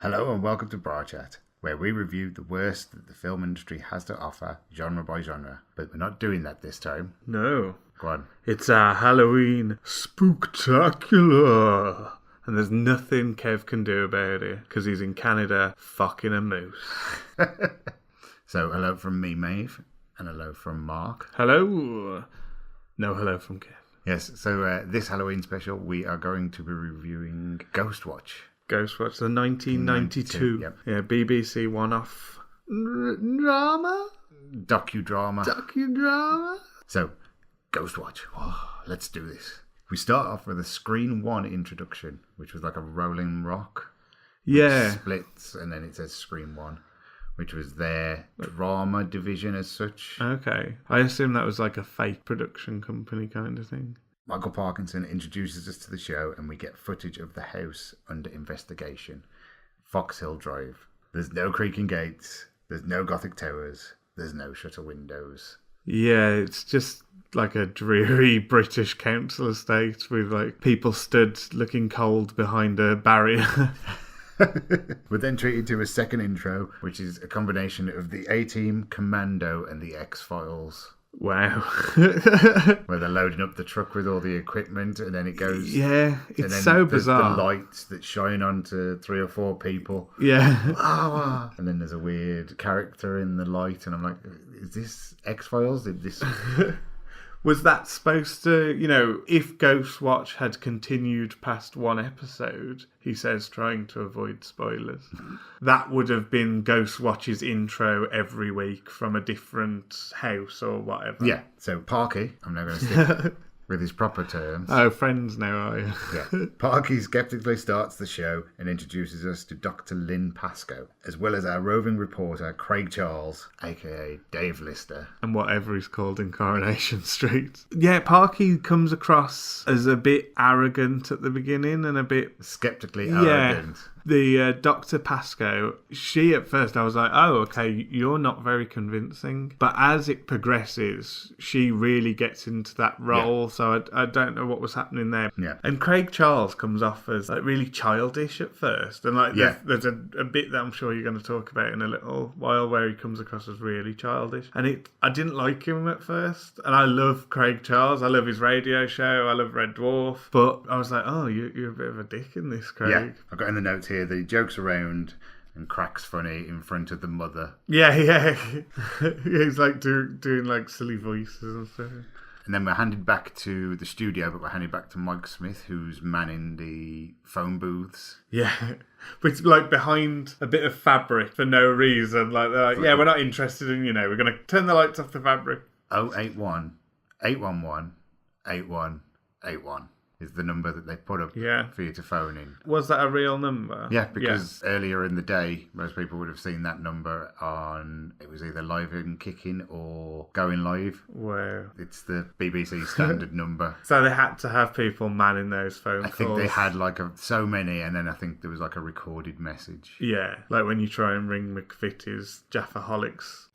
Hello and welcome to BraahhhChat, where we review the worst that the film industry has to offer, genre by genre. But we're not doing that this time. No. Go on. It's our Halloween Spooktacular. And there's nothing Kev can do about it, because he's in Canada fucking a moose. So, hello from me, Maeve, and hello from Mark. Hello. No hello from Kev. Yes, so this Halloween special, we are going to be reviewing GhostWatch. GhostWatch, the 1992. Yep. Yeah, BBC one-off drama? Docudrama. So, GhostWatch. Oh, let's do this. We start off with a Screen 1 introduction, which was like a rolling rock. Yeah. Splits, and then it says Screen 1, which was their drama division as such. Okay. I assume that was like a fake production company kind of thing. Michael Parkinson introduces us to the show, and we get footage of the house under investigation. Foxhill Drive. There's no creaking gates. There's no Gothic towers. There's no shutter windows. Yeah, it's just like a dreary British council estate with like people stood looking cold behind a barrier. We're then treated to a second intro, which is a combination of the A-Team, Commando, and the X-Files. Wow. Where they're loading up the truck with all the equipment, and then it goes... Yeah, it's and then so there's bizarre. the lights that shine onto 3 or 4 people. Yeah. And then there's a weird character in the light, and I'm like, is this X-Files? Did this... Was that supposed to, if GhostWatch had continued past one episode, he says, trying to avoid spoilers, that would have been GhostWatch's intro every week from a different house or whatever. Yeah, so Parky, I'm now going to stick with his proper terms. Oh, friends now, are you? Yeah. Parky skeptically starts the show and introduces us to Dr. Lynn Pascoe, as well as our roving reporter, Craig Charles, a.k.a. Dave Lister. And whatever he's called in Coronation Street. Yeah, Parky comes across as a bit arrogant at the beginning and a bit... Skeptically arrogant. The Dr. Pascoe, she at first I was like, oh, okay, you're not very convincing. But as it progresses, she really gets into that role. Yeah. So I don't know what was happening there. Yeah. And Craig Charles comes off as like really childish at first. And like there's a bit that I'm sure you're going to talk about in a little while where he comes across as really childish. And I didn't like him at first. And I love Craig Charles. I love his radio show. I love Red Dwarf. But I was like, oh, you're a bit of a dick in this, Craig. Yeah, I've got in the notes here that he jokes around and cracks funny in front of the mother. Yeah. He's like doing like silly voices and stuff. And then we're handed back to the studio, but we're handed back to Mike Smith, who's manning the phone booths. Yeah, but it's like behind a bit of fabric for no reason. Like, they're like, yeah, we're not interested in, we're going to turn the lights off the fabric. 081 811 8181 is the number that they put up for you to phone in. Was that a real number? Yeah, because earlier in the day, most people would have seen that number on, it was either Live and Kicking or Going Live. Wow. It's the BBC standard number. So they had to have people manning those phone calls. I think they had like so many, and then I think there was like a recorded message. Yeah, like when you try and ring McVitie's Jaffaholics.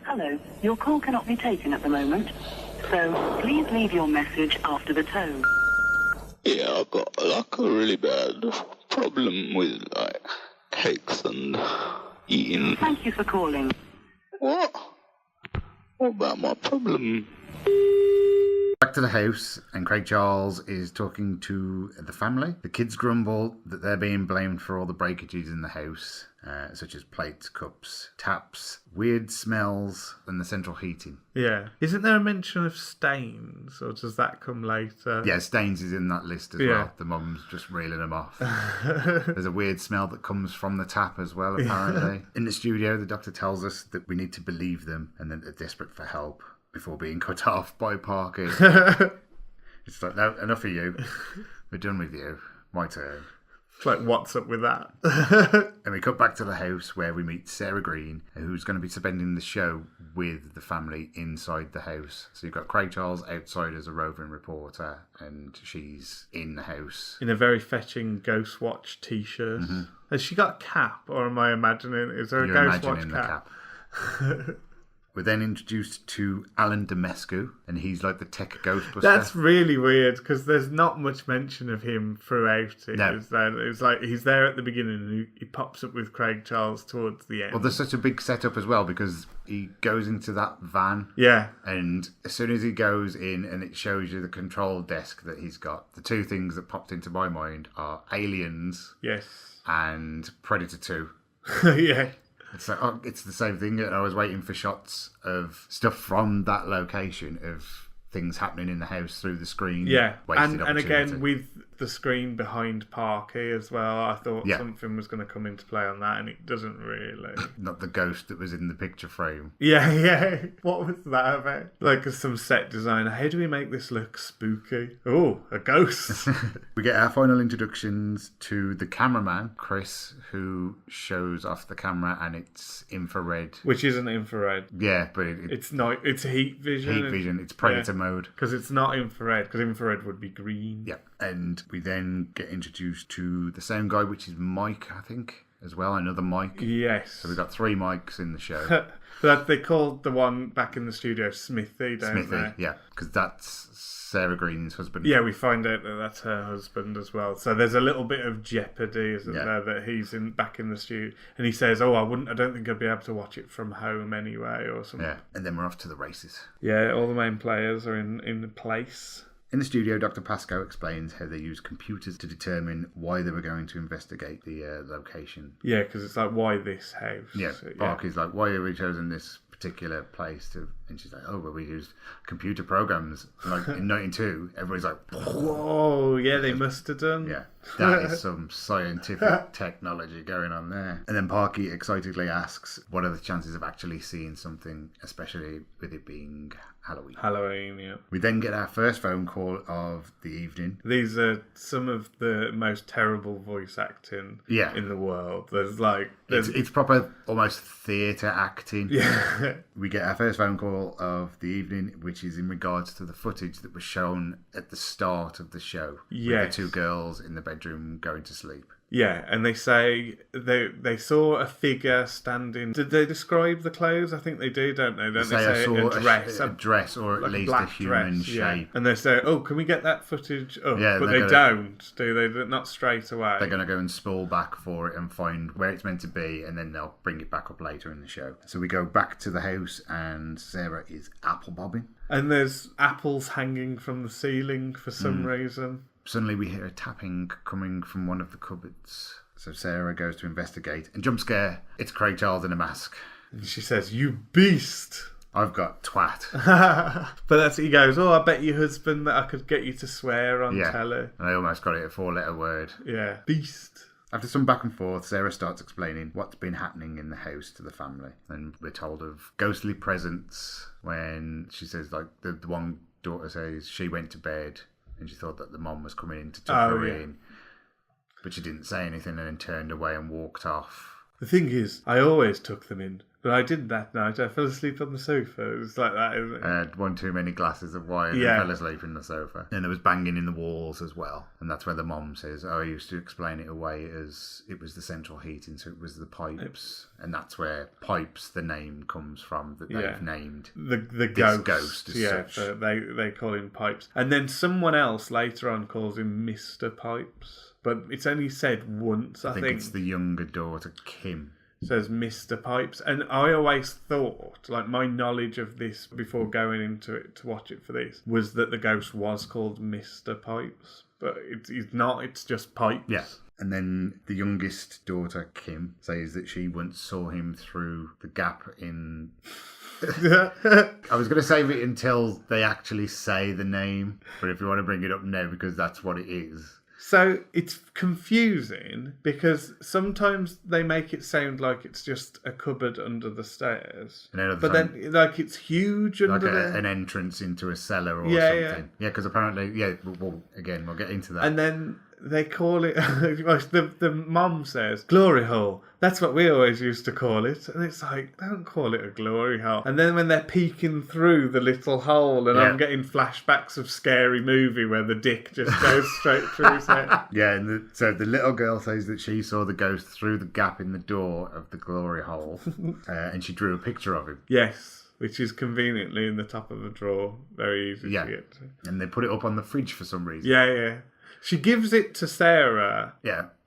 Hello, your call cannot be taken at the moment, so please leave your message after the tone. Yeah, I've got like a really bad problem with like cakes and eating. Thank you for calling. What? What about my problem? Back to the house, and Craig Charles is talking to the family. The kids grumble that they're being blamed for all the breakages in the house, such as plates, cups, taps, weird smells, and the central heating. Yeah. Isn't there a mention of stains, or does that come later? Yeah, stains is in that list as well. The mum's just reeling them off. There's a weird smell that comes from the tap as well, apparently. In the studio, the doctor tells us that we need to believe them and that they're desperate for help before being cut off by Parky. It's like, no, enough of you. We're done with you. My turn. It's like, what's up with that? And we cut back to the house where we meet Sarah Green, who's going to be spending the show with the family inside the house. So you've got Craig Charles outside as a roving reporter, and she's in the house. In a very fetching GhostWatch t-shirt. Mm-hmm. Has she got a cap, or am I imagining? Is there a GhostWatch cap? We're then introduced to Alan Demescu, and he's like the tech ghostbuster. That's really weird because there's not much mention of him throughout it. No. It's like he's there at the beginning and he pops up with Craig Charles towards the end. Well, there's such a big setup as well because he goes into that van. Yeah. And as soon as he goes in and it shows you the control desk that he's got, the two things that popped into my mind are Aliens Yes. and Predator 2. Yeah. It's like, oh, it's the same thing. And I was waiting for shots of stuff from that location of things happening in the house through the screen. Yeah. Wasted And again, opportunity. with the screen behind Parky as well, I thought Yeah. something was going to come into play on that, and it doesn't really. Not the ghost that was in the picture frame. Yeah. What was that about? Like some set designer. How do we make this look spooky? Oh, a ghost. We get our final introductions to the cameraman, Chris, who shows off the camera and it's infrared. Which isn't infrared. Yeah, but It's not. It's heat vision. heat vision. It's Predator mode. Because it's not infrared. Because infrared would be green. Yeah, and we then get introduced to the same guy, which is Mike, I think, as well. Another Mike. Yes. So we've got 3 Mikes in the show. But they called the one back in the studio Smithy, don't Smithy, they? yeah, because that's Sarah Green's husband. Yeah, we find out that that's her husband as well. So there's a little bit of jeopardy, isn't Yeah. there, that he's back in the studio, and he says, "Oh, I don't think I'd be able to watch it from home anyway," or something. Yeah, and then we're off to the races. Yeah, all the main players are in place. In the studio, Dr. Pascoe explains how they use computers to determine why they were going to investigate the location. Yeah, because it's like, why this house? Yeah, Parky's like, why have we chosen this particular place to? And she's like, oh, well, we used computer programs. Like in 92, everybody's like, Whoa, yeah, they must have done. yeah, that is some scientific technology going on there. And then Parky excitedly asks, what are the chances of actually seeing something, especially with it being Halloween? Yeah. We then get our first phone call of the evening. These are some of the most terrible voice acting in the world. It's proper, almost theatre acting. Yeah. We get our first phone call of the evening, which is in regards to the footage that was shown at the start of the show. Yes. With the 2 girls in the bedroom going to sleep. Yeah, and they say they saw a figure standing. Did they describe the clothes? I think they do, don't they? Don't they say I saw a dress? a dress, or at like least black a human dress, yeah. shape. And they say, oh, can we get that footage up? Yeah, but they don't, do they? They're not straight away. They're going to go and spool back for it and find where it's meant to be, and then they'll bring it back up later in the show. So we go back to the house, and Sarah is apple bobbing. And there's apples hanging from the ceiling for some reason. Suddenly we hear a tapping coming from one of the cupboards. So Sarah goes to investigate, and jump scare, it's Craig Charles in a mask. And she says, "You beast." I've got twat. But he goes, "Oh, I bet your husband that I could get you to swear on telly." And I almost got it a 4-letter word. Yeah, beast. After some back and forth, Sarah starts explaining what's been happening in the house to the family. And we're told of ghostly presence when she says, like, the one daughter says she went to bed and she thought that the mom was coming in to tuck her in. But she didn't say anything and then turned away and walked off. The thing is, I always took them in, but I didn't that night. I fell asleep on the sofa. It's like that, isn't it? I had one too many glasses of wine and fell asleep in the sofa. And there was banging in the walls as well. And that's where the mom says, oh, I used to explain it away as it was the central heating, so it was the pipes. And that's where pipes, the name, comes from, that they've named. The this ghost as such. So they call him Pipes. And then someone else later on calls him Mr. Pipes. But it's only said once, I think. It's the younger daughter, Kim. Says Mr. Pipes. And I always thought, like, my knowledge of this before going into it to watch it for this, was that the ghost was called Mr. Pipes. But it's not, it's just Pipes. Yeah. And then the youngest daughter, Kim, says that she once saw him through the gap in... I was going to save it until they actually say the name, but if you want to bring it up now, because that's what it is. So it's confusing because sometimes they make it sound like it's just a cupboard under the stairs. But then, like, it's huge under there. An entrance into a cellar or something. Yeah, because apparently, well, again, we'll get into that. And then they call it, the mom says, glory hole. That's what we always used to call it. And it's like, don't call it a glory hole. And then when they're peeking through the little hole, and I'm getting flashbacks of Scary Movie where the dick just goes straight through his head. Yeah, and so the little girl says that she saw the ghost through the gap in the door of the glory hole, and she drew a picture of him. Yes. which is conveniently in the top of a drawer. Very easy to get to. And they put it up on the fridge for some reason. Yeah. She gives it to Sarah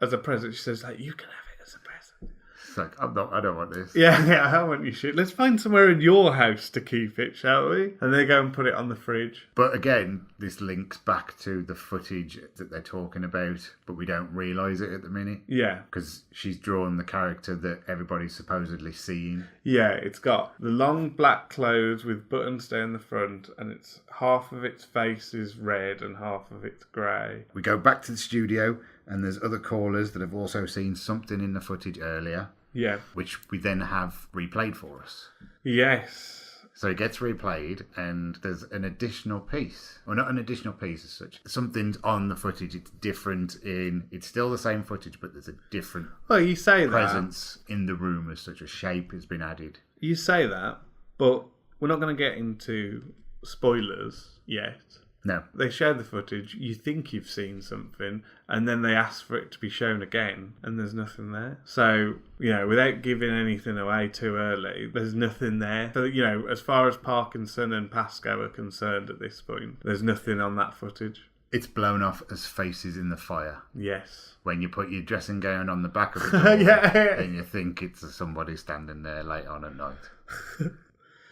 as a present. She says, like, you can have it as a present. It's like, I don't want this. Yeah, I want your shit. Let's find somewhere in your house to keep it, shall we? And they go and put it on the fridge. But again, this links back to the footage that they're talking about, but we don't realise it at the minute. Yeah. Because she's drawn the character that everybody's supposedly seeing. Yeah, it's got the long black clothes with buttons down the front, and it's half of its face is red and half of it's grey. We go back to the studio, and there's other callers that have also seen something in the footage earlier. Yeah. Which we then have replayed for us. Yes. So it gets replayed, and there's an additional piece. Well, not an additional piece as such. Something's on the footage. It's different it's still the same footage, but there's a different you say presence in the room as such. A shape has been added. You say that, but we're not going to get into spoilers yet. No. They show the footage, you think you've seen something, and then they ask for it to be shown again, and there's nothing there. So, without giving anything away too early, there's nothing there. So, as far as Parkinson and Pascoe are concerned at this point, there's nothing on that footage. It's blown off as faces in the fire. Yes. When you put your dressing gown on the back of the door, and you think it's somebody standing there late on at night.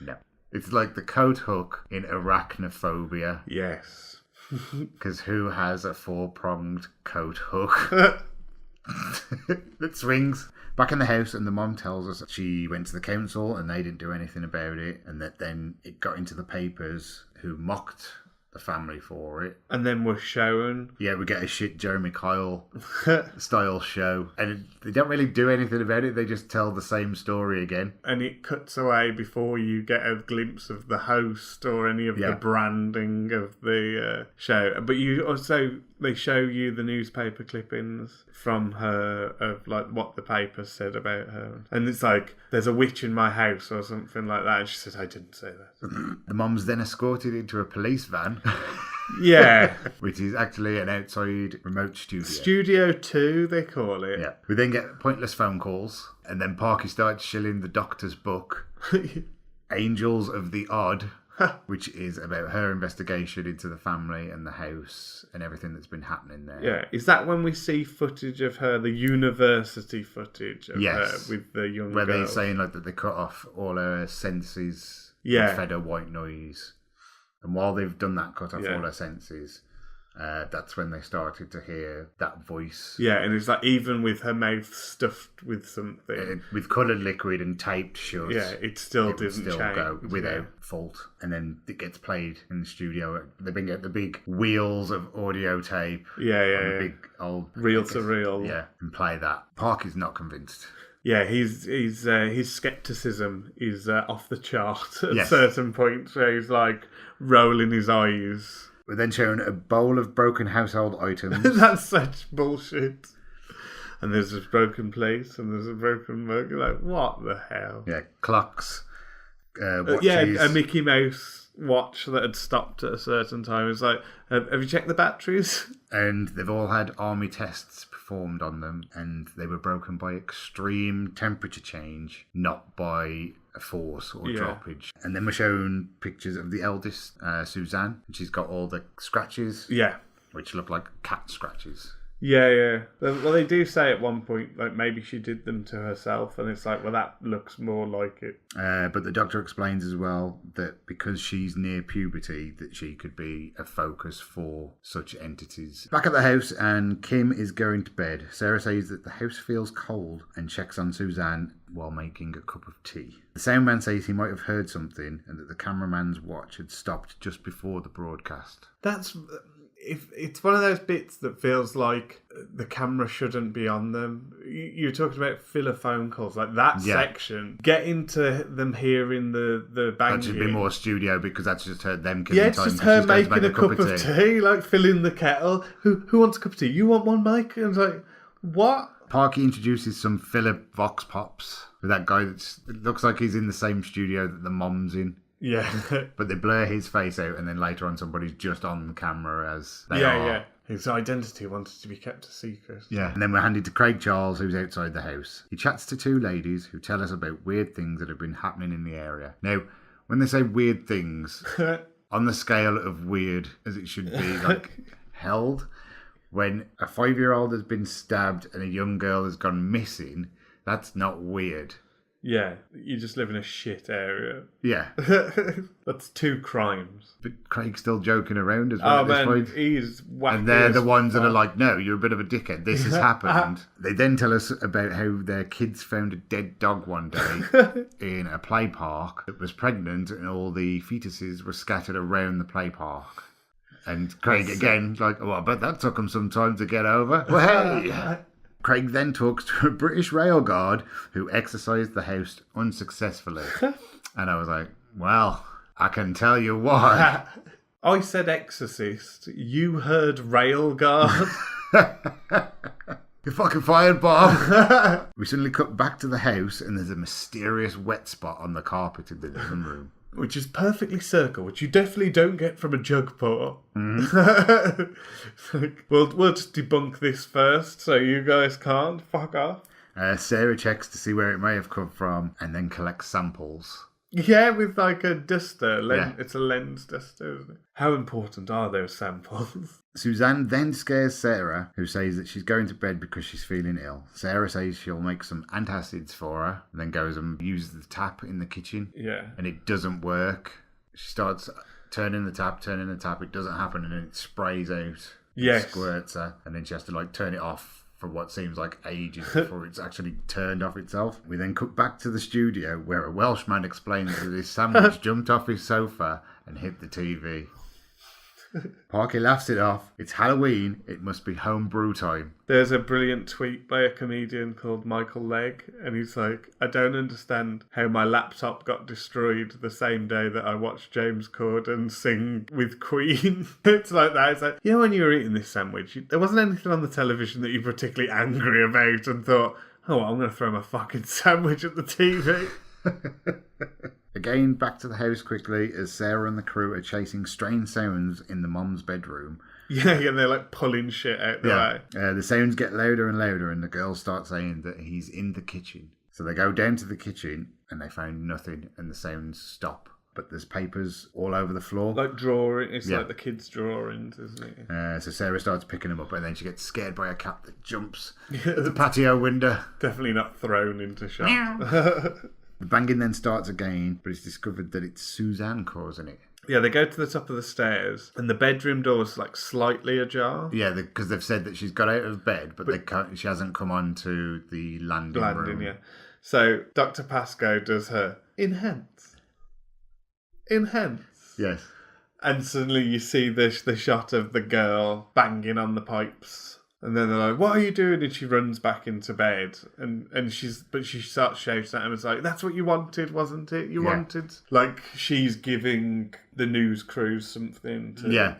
No. It's like the coat hook in Arachnophobia. Yes. Because who has a 4-pronged coat hook that swings? Back in the house, and the mom tells us that she went to the council and they didn't do anything about it, and that then it got into the papers, who mocked the family for it. And then we're shown. Yeah, we get a shit Jeremy Kyle style show. And they don't really do anything about it. They just tell the same story again. And it cuts away before you get a glimpse of the host or any of the branding of the show. But they show you the newspaper clippings from her of like what the paper said about her. And it's like, there's a witch in my house or something like that. And she says, I didn't say that. The mom's then escorted into a police van. Yeah. Which is actually an outside remote studio. Studio 2, they call it. Yeah. We then get pointless phone calls, and then Parky starts shilling the doctor's book, Angels of the Odd, which is about her investigation into the family and the house and everything that's been happening there. Yeah. Is that when we see footage of her, the university footage of her with the young girl? Where they're saying like that they cut off all her senses and fed her white noise. And while they've done that, cut off all her senses, that's when they started to hear that voice. Yeah, and it's like even with her mouth stuffed with something. With coloured liquid and taped shut. Yeah, it still didn't change. Go without fault. And then it gets played in the studio. They bring out the big wheels of audio tape. Yeah. Big old... Reel to reel. Yeah, and play that. Park is not convinced. Yeah, his scepticism is off the chart at certain points where he's like rolling his eyes. We're then shown a bowl of broken household items. That's such bullshit. And there's a broken plate and there's a broken mug. You're like, what the hell? Yeah, clocks, watches. A Mickey Mouse watch that had stopped at a certain time. It's like, have you checked the batteries? And they've all had army tests performed on them, and they were broken by extreme temperature change, not by a force or droppage. And then we're shown pictures of the eldest, Suzanne, and she's got all the scratches, which look like cat scratches. Yeah. Well, they do say at one point, like, maybe she did them to herself, and it's like, well, that looks more like it. But the doctor explains as well that because she's near puberty, that she could be a focus for such entities. Back at the house, and Kim is going to bed. Sarah says that the house feels cold and checks on Suzanne while making a cup of tea. The sound man says he might have heard something and that the cameraman's watch had stopped just before the broadcast. It's one of those bits that feels like the camera shouldn't be on them. You're talking about filler phone calls, like that section. Get into them hearing the banging. That should be more studio because that's just her them killing time. Yeah, it's just her making a cup of tea, like filling the kettle. Who wants a cup of tea? You want one, Mike? And it's like, what? Parky introduces some filler vox pops with that guy it looks like he's in the same studio that the mom's in. Yeah. But they blur his face out, and then later on somebody's just on the camera as they are. Yeah. His identity wanted to be kept a secret. Yeah. And then we're handed to Craig Charles, who's outside the house. He chats to two ladies who tell us about weird things that have been happening in the area. Now, When they say weird things, on the scale of weird as it should be, like, held, when a 5-year-old has been stabbed and a young girl has gone missing, that's not weird. Yeah, you just live in a shit area. Yeah. That's 2 crimes. But Craig's still joking around as well. Oh, man, he's wacky. And they're the ones that are like, no, you're a bit of a dickhead. This has happened. They then tell us about how their kids found a dead dog one day in a play park that was pregnant and all the fetuses were scattered around the play park. And Craig again, like, well, I bet that took him some time to get over. Well, hey! Craig then talks to a British rail guard who exorcised the house unsuccessfully. And I was like, well, I can tell you why. I said exorcist. You heard rail guard. You're fucking fired, Bob. We suddenly cut back to the house and there's a mysterious wet spot on the carpet in the living room. Which is perfectly circle, which you definitely don't get from a jug paw. Like, we'll just debunk this first, so you guys can't. Fuck off. Sarah checks to see where it may have come from and then collects samples. Yeah, with like a duster. Yeah. It's a lens duster, isn't it? How important are those samples? Suzanne then scares Sarah, who says that she's going to bed because she's feeling ill. Sarah says she'll make some antacids for her, and then goes and uses the tap in the kitchen. Yeah. And it doesn't work. She starts turning the tap, it doesn't happen, and then it sprays out. Yes. Squirts her, and then she has to like turn it off for what seems like ages before it's actually turned off itself. We then cut back to the studio where a Welshman explains that his sandwich jumped off his sofa and hit the TV. Parky laughs it off. It's Halloween. It must be homebrew time. There's a brilliant tweet by a comedian called Michael Legg, and he's like, I don't understand how my laptop got destroyed the same day that I watched James Corden sing with Queen. It's like that. It's like, you know, when you were eating this sandwich, there wasn't anything on the television that you're particularly angry about and thought, oh, well, I'm going to throw my fucking sandwich at the TV. Again, back to the house quickly as Sarah and the crew are chasing strange sounds in the mom's bedroom. Yeah, and they're like pulling shit out the way. The sounds get louder and louder and the girls start saying that he's in the kitchen. So they go down to the kitchen and they find nothing and the sounds stop. But there's papers all over the floor. Like drawing. It's like the kids' drawings, isn't it? So Sarah starts picking them up and then she gets scared by a cat that jumps at the patio window. Definitely not thrown into shot. The banging then starts again, but it's discovered that it's Suzanne causing it. Yeah, they go to the top of the stairs, and the bedroom door's like slightly ajar. Yeah, because they've said that she's got out of bed, but she hasn't come on to the landing room. Yeah. So Dr. Pascoe does her enhance. Yes. And suddenly you see the shot of the girl banging on the pipes. And then they're like, what are you doing? And she runs back into bed. And she starts shouting at him. It's like, that's what you wanted, wasn't it? You wanted... Like, she's giving the news crew something to... Yeah.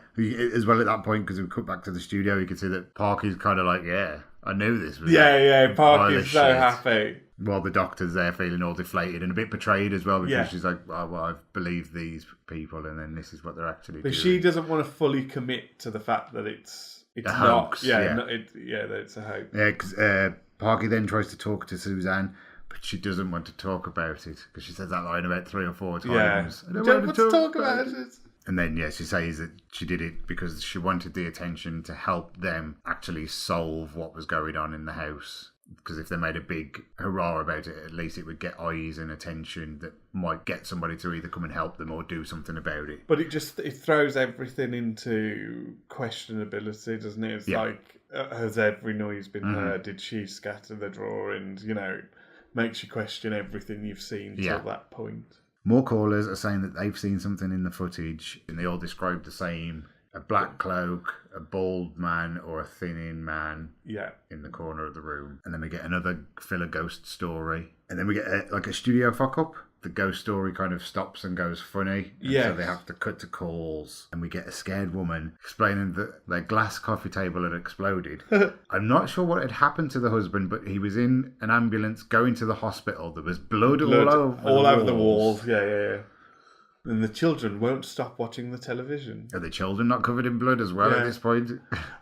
As well at that point, because we cut back to the studio, you can see that Parky's kind of like, yeah, I knew this was... Yeah, Parky's so happy. While the doctor's there feeling all deflated and a bit betrayed as well, because she's like, oh, well, I've believed these people and then this is what they're actually doing. But she doesn't want to fully commit to the fact that it's a hoax. That it's a hoax. Yeah, because Parky then tries to talk to Suzanne, but she doesn't want to talk about it because she says that line about 3 or 4 times. I don't want to talk about it. And then, she says that she did it because she wanted the attention to help them actually solve what was going on in the house. Because if they made a big hurrah about it, at least it would get eyes and attention that might get somebody to either come and help them or do something about it. But it throws everything into questionability, doesn't it? It's like, has every noise been heard? Did she scatter the drawings? You know, makes you question everything you've seen till that point. More callers are saying that they've seen something in the footage, and they all describe the same. A black cloak, a bald man, or a thin-in man in the corner of the room. And then we get another filler ghost story. And then we get a studio fuck-up. The ghost story kind of stops and goes funny. So they have to cut to calls. And we get a scared woman explaining that their glass coffee table had exploded. I'm not sure what had happened to the husband, but he was in an ambulance going to the hospital. There was blood all over the walls. Yeah. And the children won't stop watching the television. Are the children not covered in blood as well at this point?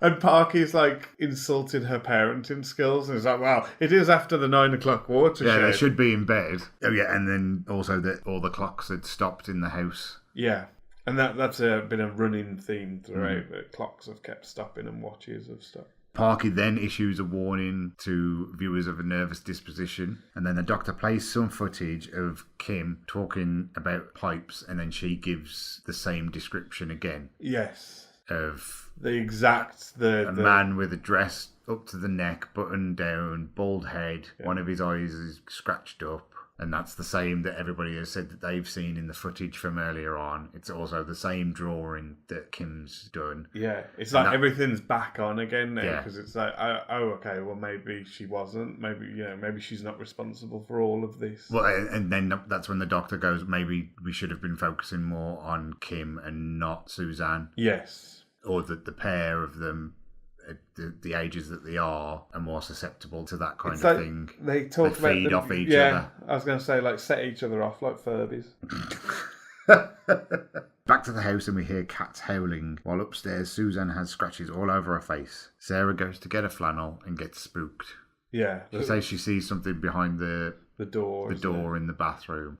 And Parky's like insulting her parenting skills. And it's like, well, it is after the 9 o'clock watershed. Yeah, they should be in bed. Oh yeah, and then also that all the clocks had stopped in the house. Yeah. And that's been a running theme throughout. That clocks have kept stopping and watches have stopped. Parky then issues a warning to viewers of a nervous disposition, and then the doctor plays some footage of Kim talking about pipes, and then she gives the same description again. Yes. Of the exact... the man with a dress up to the neck, buttoned down, bald head, one of his eyes is scratched up. And that's the same that everybody has said that they've seen in the footage from earlier on. It's also the same drawing that Kim's done. Yeah, it's like everything's back on again now because it's like, oh, okay, well maybe she wasn't. Maybe she's not responsible for all of this. Well, and then that's when the doctor goes, maybe we should have been focusing more on Kim and not Suzanne. Yes. Or that the pair of them, the ages that they are more susceptible to that kind of thing. They talk they feed off each other. I was going to say, like, set each other off like Furbies. Back to the house and we hear cats howling, while upstairs Suzanne has scratches all over her face. Sarah goes to get a flannel and gets spooked. Yeah. She says she sees something behind the door in the bathroom.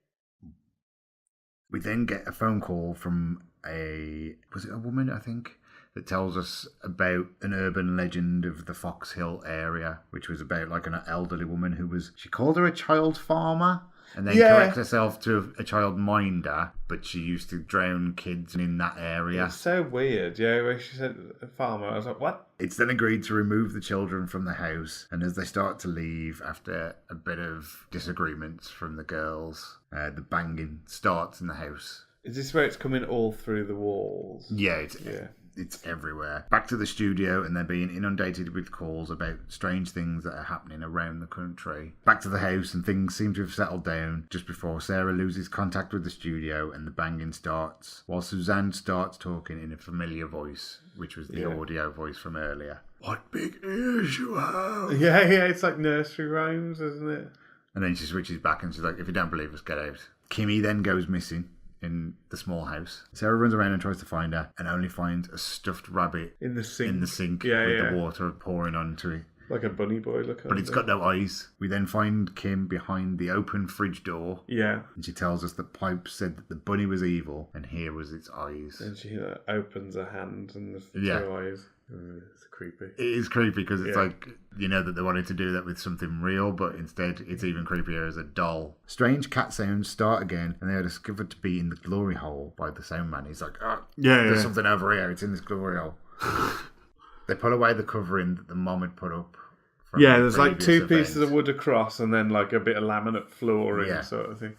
We then get a phone call from was it a woman, I think? That tells us about an urban legend of the Fox Hill area, which was about like an elderly woman she called her a child farmer, and then correct herself to a child minder, but she used to drown kids in that area. It's so weird, where she said a farmer, I was like, what? It's then agreed to remove the children from the house, and as they start to leave after a bit of disagreements from the girls, the banging starts in the house. Is this where it's coming all through the walls? Yeah. It's everywhere. Back to the studio, and they're being inundated with calls about strange things that are happening around the country. Back to the house, and things seem to have settled down just before Sarah loses contact with the studio and the banging starts, while Suzanne starts talking in a familiar voice, which was the audio voice from earlier. What big ears you have! Yeah, it's like nursery rhymes, isn't it? And then she switches back and she's like, if you don't believe us, get out. Kimmy then goes missing in the small house. Sarah runs around and tries to find her, and only finds a stuffed rabbit in the sink with the water pouring onto it. Like a bunny boy look. But it's got no eyes. We then find Kim behind the open fridge door. Yeah. And she tells us that Pipe said that the bunny was evil, and here was its eyes. And she opens her hand, and there's two eyes. It's creepy. It is creepy because it's like, that they wanted to do that with something real, but instead it's even creepier as a doll. Strange cat sounds start again, and they are discovered to be in the glory hole by the sound man. He's like, there's something over here. It's in this glory hole. They pull away the covering that the mom had put up. There's like two pieces of wood across, and then like a bit of laminate flooring sort of thing.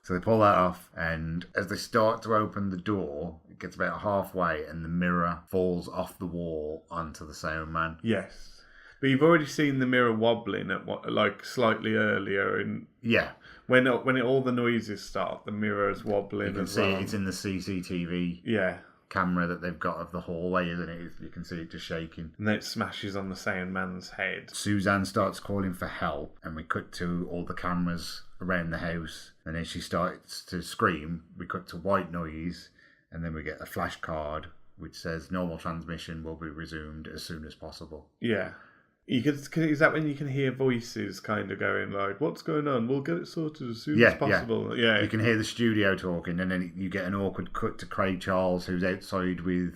So they pull that off, and as they start to open the door, it gets about halfway, and the mirror falls off the wall onto the sound man. Yes. But you've already seen the mirror wobbling at slightly earlier. When all the noises start, the mirror is wobbling. You can see it's in the CCTV camera that they've got of the hallway, isn't it? You can see it just shaking. And then it smashes on the sound man's head. Suzanne starts calling for help, and we cut to all the cameras around the house, and then she starts to scream. We cut to white noise, and then we get a flash card which says normal transmission will be resumed as soon as possible. Yeah. Is that when you can hear voices kind of going like, what's going on? We'll get it sorted as soon as possible. Yeah. You can hear the studio talking, and then you get an awkward cut to Craig Charles, who's outside with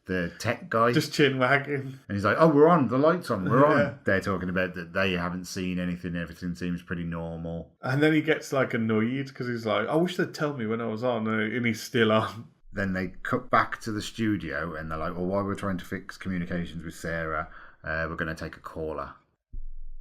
the tech guy. Just chin wagging. And he's like, oh, we're on. The light's on. We're on. They're talking about that they haven't seen anything. Everything seems pretty normal. And then he gets like annoyed because he's like, I wish they'd tell me when I was on. And he's still on. Then they cut back to the studio, and they're like, well, while we're trying to fix communications with Sarah, we're going to take a caller.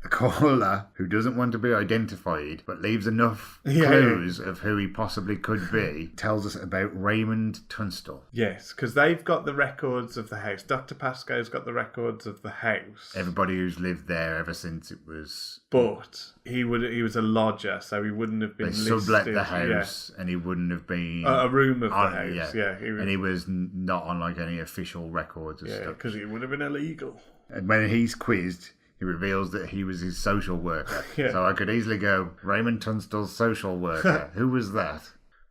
A caller who doesn't want to be identified, but leaves enough clues of who he possibly could be, tells us about Raymond Tunstall. Yes, because they've got the records of the house. Dr. Pascoe's got the records of the house. Everybody who's lived there ever since it was... But he was a lodger, so he wouldn't have been listed. They sublet the house, and he wouldn't have been... a room of the house, and he was not on like any official records or stuff. Yeah, because he would have been illegal. And when he's quizzed, he reveals that he was his social worker. So I could easily go, Raymond Tunstall's social worker. Who was that?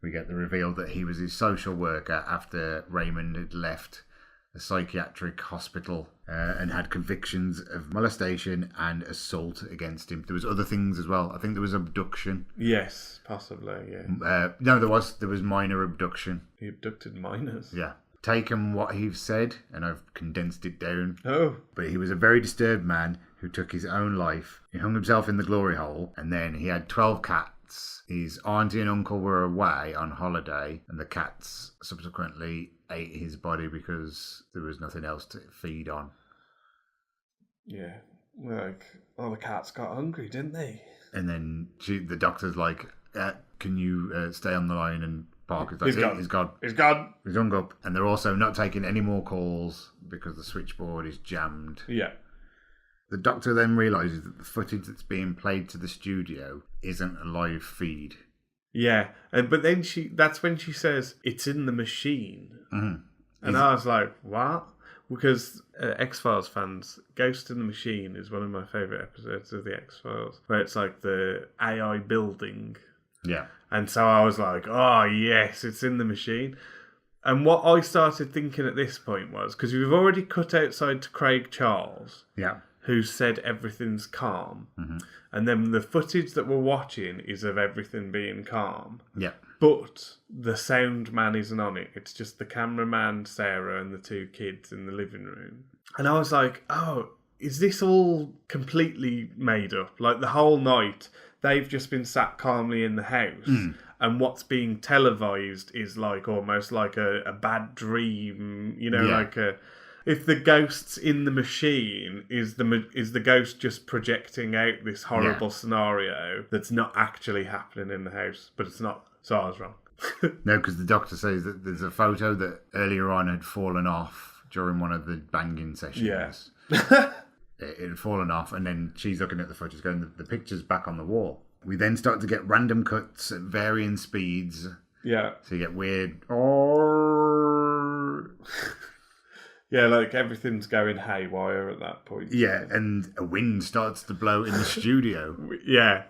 We get the reveal that he was his social worker after Raymond had left a psychiatric hospital and had convictions of molestation and assault against him. There was other things as well. I think there was abduction. Yes, possibly, yeah. No, there was minor abduction. He abducted minors? Yeah. Taken what he said, and I've condensed it down. Oh. But he was a very disturbed man who took his own life. He hung himself in the glory hole, and then he had 12 cats. His auntie and uncle were away on holiday, and the cats subsequently ate his body because there was nothing else to feed on. Yeah. Like, the cats got hungry, didn't they? And then the doctor's like, can you stay on the line? And Parker's like, he's gone. He's hung up. And they're also not taking any more calls because the switchboard is jammed. Yeah. The doctor then realises that the footage that's being played to the studio isn't a live feed. Yeah, but then that's when she says, it's in the machine. Mm-hmm. And I was like, what? Because X-Files fans, Ghost in the Machine is one of my favourite episodes of the X-Files, where it's like the AI building. Yeah. And so I was like, oh yes, it's in the machine. And what I started thinking at this point was, because we've already cut outside to Craig Charles. Yeah. Who said everything's calm. Mm-hmm. And then the footage that we're watching is of everything being calm. Yeah. But the sound man isn't on it. It's just the cameraman, Sarah, and the two kids in the living room. And I was like, oh, is this all completely made up? Like the whole night, they've just been sat calmly in the house. And what's being televised is like almost like a bad dream, like a... If the ghost's in the machine, is the ghost just projecting out this horrible scenario that's not actually happening in the house? But it's not. So I was wrong. No, because the doctor says that there's a photo that earlier on had fallen off during one of the banging sessions. Yes. It had fallen off, and then she's looking at the photos going, the picture's back on the wall. We then start to get random cuts at varying speeds. Yeah. So you get weird... Yeah, like everything's going haywire at that point. Yeah, and a wind starts to blow in the studio. Yeah.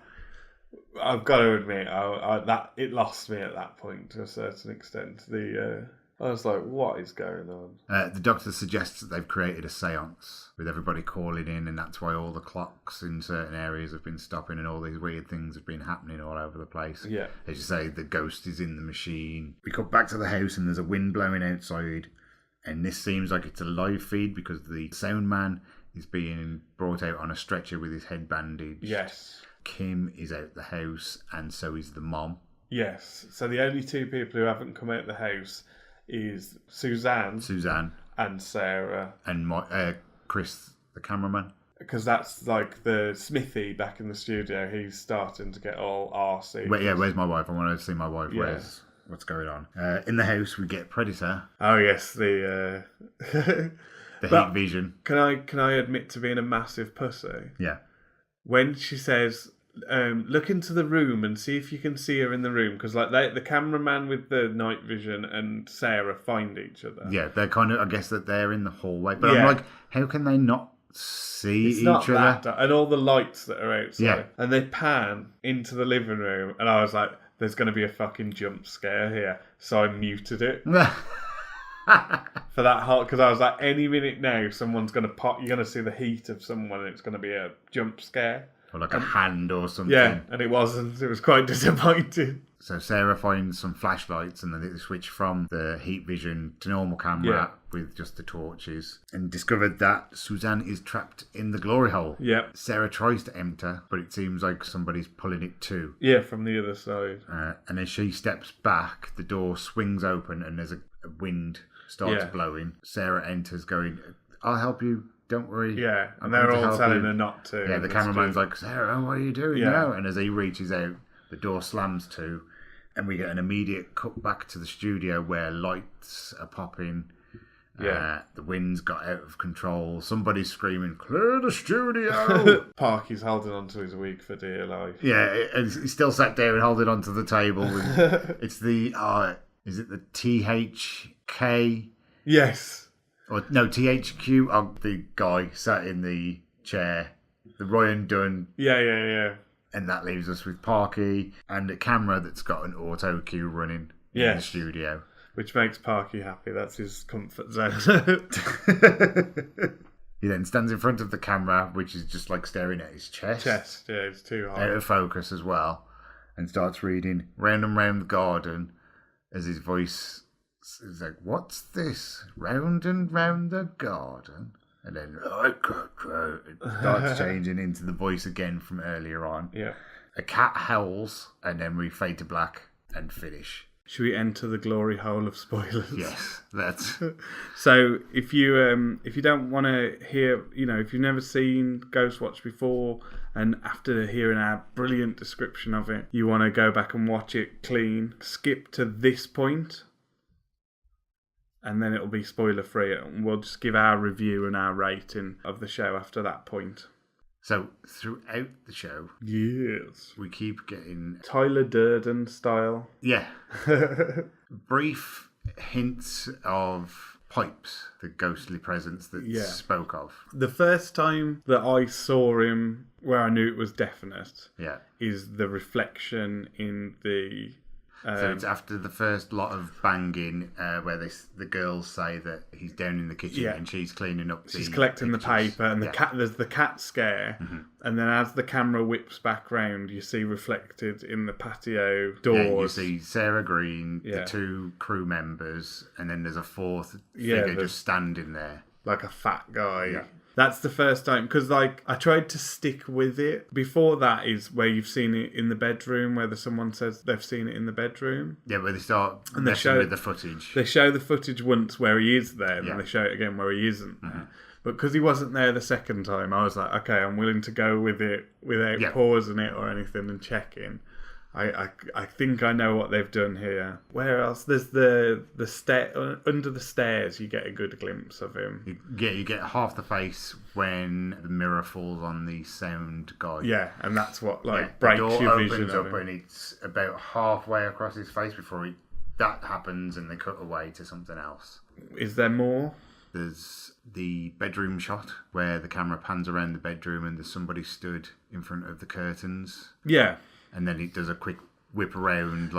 I've got to admit, that it lost me at that point to a certain extent. I was like, what is going on? The doctor suggests that they've created a seance with everybody calling in, and that's why all the clocks in certain areas have been stopping and all these weird things have been happening all over the place. Yeah. As you say, the ghost is in the machine. We cut back to the house and there's a wind blowing outside. And this seems like it's a live feed because the sound man is being brought out on a stretcher with his head bandaged. Yes. Kim is out the house, and so is the mom. Yes. So the only two people who haven't come out the house is Suzanne. And Sarah. And Chris, the cameraman. Because that's like the Smithy back in the studio. He's starting to get all arsey. Where's my wife? I want to see my wife. Yeah. What's going on? In the house, we get Predator. Oh yes, the heat vision. Can I admit to being a massive pussy? Yeah. When she says, "Look into the room and see if you can see her in the room," because like the cameraman with the night vision and Sarah find each other. Yeah, they're kind of. I guess that they're in the hallway, but I'm like, how can they not see each other? And all the lights that are outside. Yeah. And they pan into the living room, and I was like, there's going to be a fucking jump scare here. So I muted it. For that whole... Because I was like, any minute now, someone's going to pop... You're going to see the heat of someone and it's going to be a jump scare. Or like a hand or something. Yeah, and it wasn't. It was quite disappointing. So Sarah finds some flashlights and then they switch from the heat vision to normal camera with just the torches and discovered that Suzanne is trapped in the glory hole. Yeah. Sarah tries to enter, but it seems like somebody's pulling it too. Yeah, from the other side. And as she steps back, the door swings open and there's a wind starts blowing. Sarah enters going, I'll help you. Don't worry. Yeah, and they're all telling her not to. Yeah, the cameraman's like, Sarah, what are you doing now? And as he reaches out, the door slams to, and we get an immediate cut back to the studio where lights are popping. Yeah. The wind's got out of control. Somebody's screaming, clear the studio! Parky's holding on to his wig for dear life. Yeah, and he's still sat there and holding on to the table. It's the, is it the THK? Yes. Or no, THQ, the guy sat in the chair. The Ryan Dunn. Yeah. And that leaves us with Parky and a camera that's got an auto cue running in the studio. Which makes Parky happy. That's his comfort zone. He then stands in front of the camera, which is just like staring at his chest. Yeah, it's too high. Out of focus as well. And starts reading Round and Round the Garden as his voice is like, what's this? Round and round the garden. And then it starts changing into the voice again from earlier on. Yeah. A cat howls, and then we fade to black and finish. Should we enter the glory hole of spoilers? Yes, that's... So if you don't want to hear, if you've never seen GhostWatch before, and after hearing our brilliant description of it, you want to go back and watch it clean, skip to this point, and then it'll be spoiler free, and we'll just give our review and our rating of the show after that point. So throughout the show, yes, we keep getting Tyler Durden style. Yeah, brief hints of pipes, the ghostly presence that spoke of. The first time that I saw him, where I knew it was definite, is the reflection in the. So it's after the first lot of banging, where the girls say that he's down in the kitchen and she's cleaning up. She's collecting the paper, and the cat. There's the cat scare, and then as the camera whips back round, you see reflected in the patio doors. Yeah, you see Sarah Green, the two crew members, and then there's a fourth figure just standing there, like a fat guy. Yeah. That's the first time, because I tried to stick with it. Before that is where you've seen it in the bedroom, where someone says they've seen it in the bedroom. Yeah, where they start messing with the footage. They show the footage once where he is there, and then they show it again where he isn't there. But because he wasn't there the second time, I was like, okay, I'm willing to go with it without pausing it or anything and checking. I think I know what they've done here. Where else? There's the stair under the stairs. You get a good glimpse of him. You get half the face when the mirror falls on the sound guy. Yeah, and that's what breaks your vision. The door opens up and it's about halfway across his face before that happens, and they cut away to something else. Is there more? There's the bedroom shot where the camera pans around the bedroom and there's somebody stood in front of the curtains. Yeah. And then it does a quick whip around,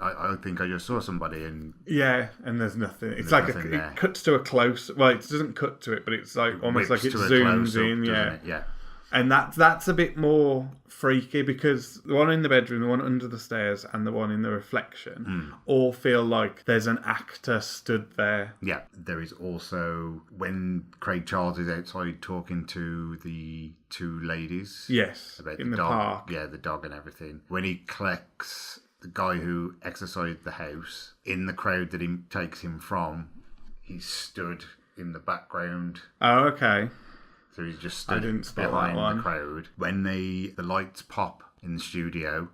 I think I just saw somebody, and and there's nothing. It's like it cuts to a close. Well, it doesn't cut to it, but it's like almost like it zooms in. Yeah. And that's a bit more freaky, because the one in the bedroom, the one under the stairs, and the one in the reflection all feel like there's an actor stood there. Yeah, there is also when Craig Charles is outside talking to the two ladies. Yes, about in the the dog. park. Yeah, the dog and everything. When he collects the guy who exorcised the house in the crowd that he takes him from, he stood in the background. Oh, okay. So he's just stood behind the crowd. When the lights pop in the studio,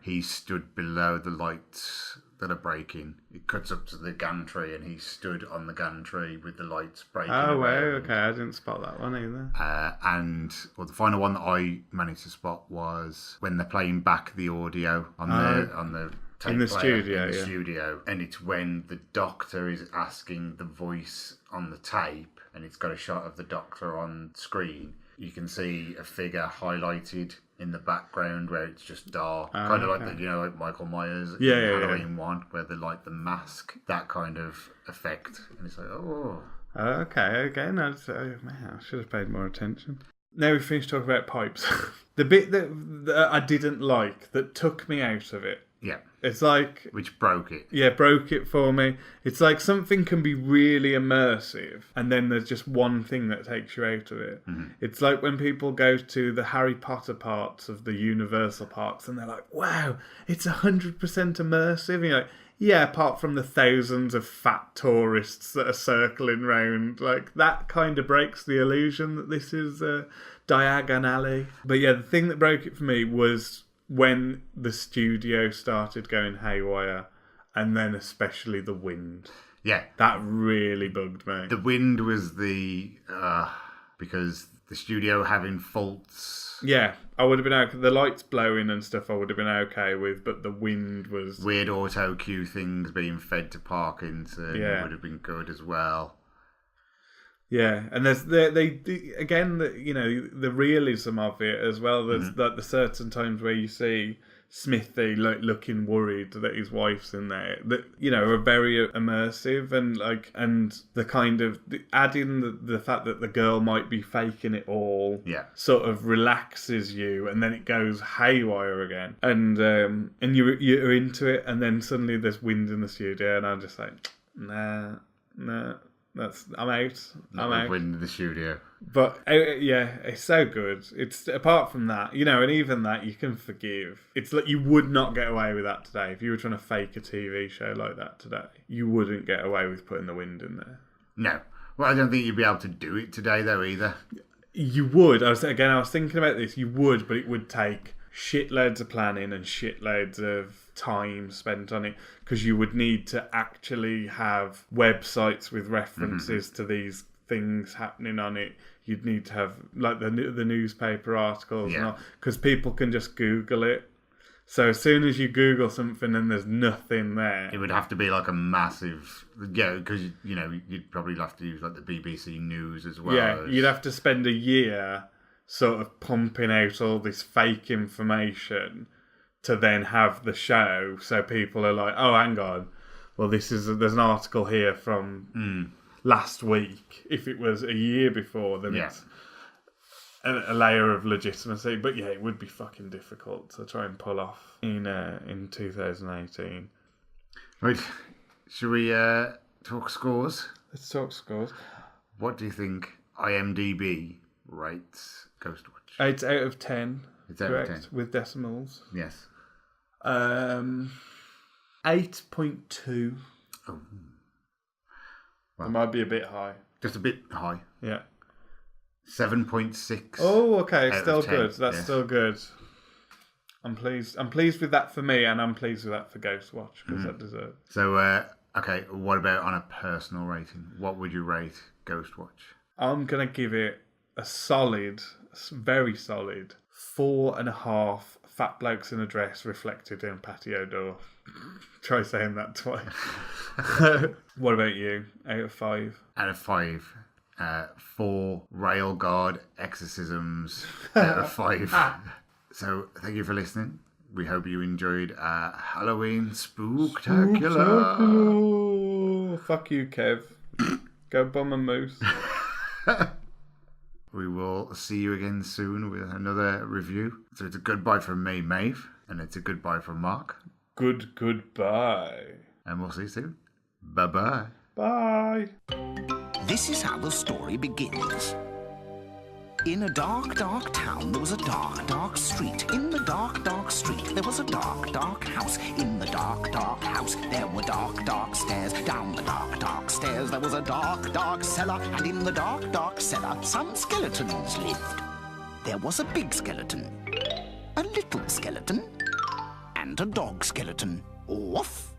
he stood below the lights that are breaking. It cuts up to the gantry, and he stood on the gantry with the lights breaking. Oh, wow, okay. I didn't spot that one either. And the final one that I managed to spot was when they're playing back the audio on the tape in the player studio, and it's when the doctor is asking the voice on the tape, and it's got a shot of the doctor on screen. You can see a figure highlighted in the background where it's just dark, kind of like like Michael Myers in Halloween 1, where they light the mask, that kind of effect, and it's like, oh. Okay. No, man, I should have paid more attention. Now we've finished talking about pipes. The bit that I didn't like, that took me out of it. Yeah. It's like... Which broke it. Yeah, broke it for me. It's like something can be really immersive, and then there's just one thing that takes you out of it. Mm-hmm. It's like when people go to the Harry Potter parts of the Universal parks, and they're like, wow, it's 100% immersive. And you're like, yeah, apart from the thousands of fat tourists that are circling round. Like, that kind of breaks the illusion that this is Diagon Alley. But yeah, the thing that broke it for me was when the studio started going haywire, and then especially the wind. Yeah. That really bugged me. The wind was because the studio having faults. Yeah, I would have been okay. The lights blowing and stuff I would have been okay with, but the wind was... Weird auto cue things being fed to Parkinson would have been good as well. Yeah, and there's again, the realism of it as well. There's like the certain times where you see Smithy like looking worried that his wife's in there, that are very immersive, and the kind of adding the fact that the girl might be faking it all, sort of relaxes you, and then it goes haywire again, and you're into it, and then suddenly there's wind in the studio, and I'm just like, nah. I'm out. Wind in the studio. But it's so good. It's apart from that, and even that you can forgive. It's like you would not get away with that today. If you were trying to fake a TV show like that today, you wouldn't get away with putting the wind in there. No. Well, I don't think you'd be able to do it today, though, either. You would. I was thinking about this. You would, but it would take shitloads of planning and shitloads of time spent on it, because you would need to actually have websites with references to these things happening on it. You'd need to have like the newspaper articles, because people can just Google it. So as soon as you Google something and there's nothing there, it would have to be like a massive, because you'd probably have to use like the BBC News as well. Yeah, you'd have to spend a year sort of pumping out all this fake information to then have the show, so people are like, oh, hang on, well, there's an article here from last week. If it was a year before, then it's a layer of legitimacy. But yeah, it would be fucking difficult to try and pull off in 2018. Right, should we talk scores? Let's talk scores. What do you think IMDb rates GhostWatch? 8 out of 10. It's out of 10. With decimals. Yes. 8.2. Oh. Well, it might be a bit high. Just a bit high. Yeah. 7.6. Oh, okay. Still good. That's still good. I'm pleased. I'm pleased with that for me, and I'm pleased with that for GhostWatch, because that deserves. So, okay, what about on a personal rating? What would you rate GhostWatch? I'm going to give it a solid, very solid 4.5 fat blokes in a dress reflected in patio door. Try saying that twice. What about you? 8 of 5? Out of 5. 4 railguard exorcisms out of 5. So, thank you for listening. We hope you enjoyed Halloween Spooktacular. Fuck you, Kev. Go bum a moose. We will see you again soon with another review. So it's a goodbye from me, Maeve, and it's a goodbye from Mark. Goodbye. And we'll see you soon. Bye-bye. Bye. This is how the story begins. In a dark, dark town, there was a dark, dark street. In the dark, dark street, there was a dark, dark house. In the dark, dark house, there were dark, dark stairs. Down the dark, dark stairs, there was a dark, dark cellar. And in the dark, dark cellar, some skeletons lived. There was a big skeleton, a little skeleton, and a dog skeleton. Woof!